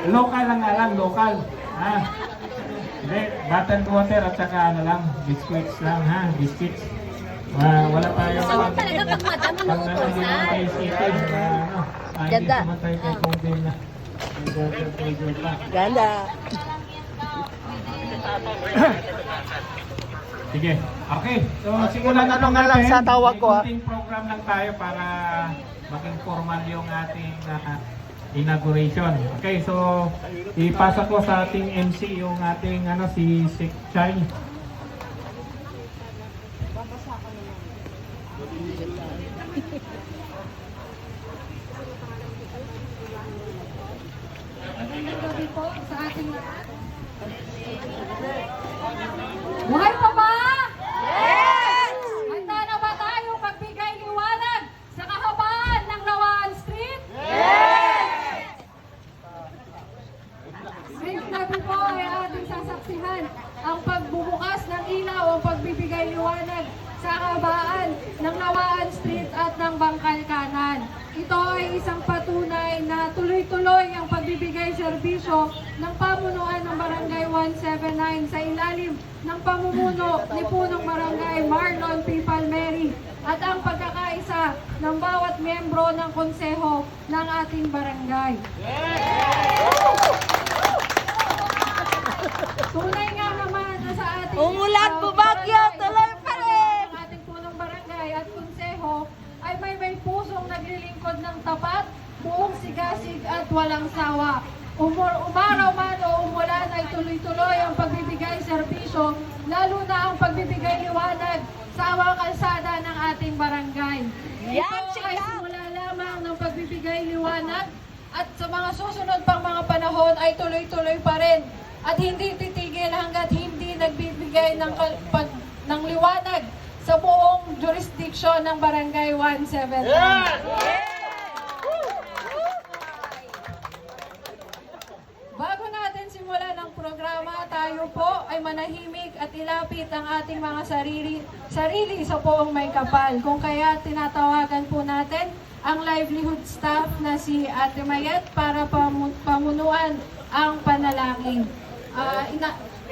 Local lang nga lang, local. Hindi, bottled water at saka ano lang, biscuits lang ha, biscuits. Wala tayo. Talaga pag madam, Kay City, hindi naman tayo kay Kongdin na. Ganda. Sige, okay. So, Simulan na lang sa tawag ko, May kunting program lang tayo para maging formal yung ating inauguration. Okay, so ipasa ko sa ating MC yung ating si Sik Chay. Magandang gabi po sa ating lahat. Buhay pa ba? Yes! Handa na ba tayo magbigay liwanag sa kahabaan ng Nawaan Street? Yes! Ngayong gabi po ay ating sasaksihan ang pagbubukas ng ilaw, ang pagbibigay liwanag sa kahabaan ng Nawaan Street at ng Bangkal Kanan. Ito ay isang patunay na tuloy-tuloy ang pagbibigay serbisyo ng pamunuan ng Barangay 179 sa ilalim ng pamumuno ni Punong Barangay Marlon P. Palmeri at ang pagkakaisa ng bawat miyembro ng konseho ng ating barangay. Tunay nga naman na sa ating Umulan po bagyo, tuloy pa rin! Ang ating punong barangay at konseho ay may pusong naglilingkod ng tapat, buong sigasig at walang sawa. Umaraw man o umulan ay tuloy-tuloy ang pagbibigay serbisyo, lalo na ang pagbibigay liwanag sa mga kalsada ng ating barangay. Ito ay simula lamang ng pagbibigay liwanag at sa mga susunod pang mga panahon ay tuloy-tuloy pa rin at hindi titigil hanggat hindi nagbibigay ng liwanag sa buong jurisdiction ng Barangay 179. Bago natin simulan ang programa, tayo po ay manahimik at ilapit ang ating mga sarili sa poong may kapal. Kung kaya tinatawagan po natin ang livelihood staff na si Ate Mayet para pamunuan ang panalangin.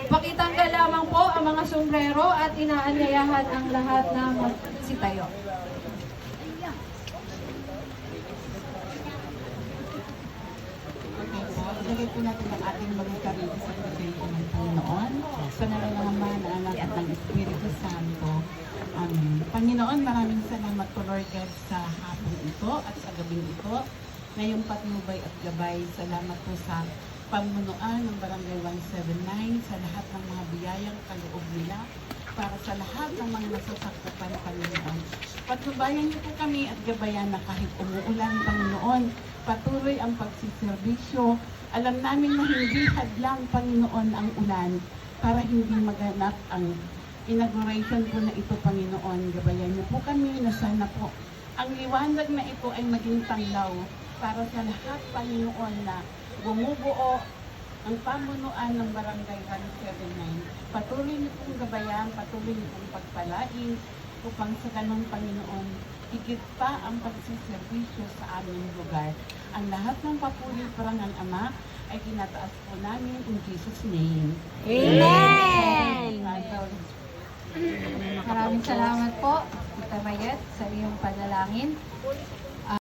Pakitanggal lamang po ang mga sombrero at inaanyayahan ang lahat na magsitayo. Okay po, ilagay po natin ang ating mga sarili sa presensya ng Panginoon. Sa nalalaman ng anak at ng Espiritu Santo. Amen. Panginoon, maraming salamat po Lord God sa hapon ito at sa gabing ito. Ngayong patnubay at gabay, salamat po sa pamunuan ng Barangay 179 sa lahat ng mga biyayang kaloob nila para sa lahat ng mga nasasakupan, Panginoon. Patnubayan niyo po kami at gabayan na kahit umuulan, Panginoon, patuloy ang pagsiservisyo. Alam namin na hindi hadlang, Panginoon, ang ulan para hindi maganap ang inauguration po na ito, Panginoon. Gabayan niyo po kami na sana po ang liwanag na ito ay maging tanglaw para sa lahat, Panginoon, na bumubuo ang pamunuan ng Barangay 179. Patuloy niyo pong gabayan, patuloy niyo pong pagpalain upang sa ganong Panginoon, higit pa ang pagsiservisyo sa aming lugar. Ang lahat ng papuri parangal Ama ay kinataas po namin in Jesus' name. Amen! Maraming salamat po, Tita Mayet, sa iyong panalangin.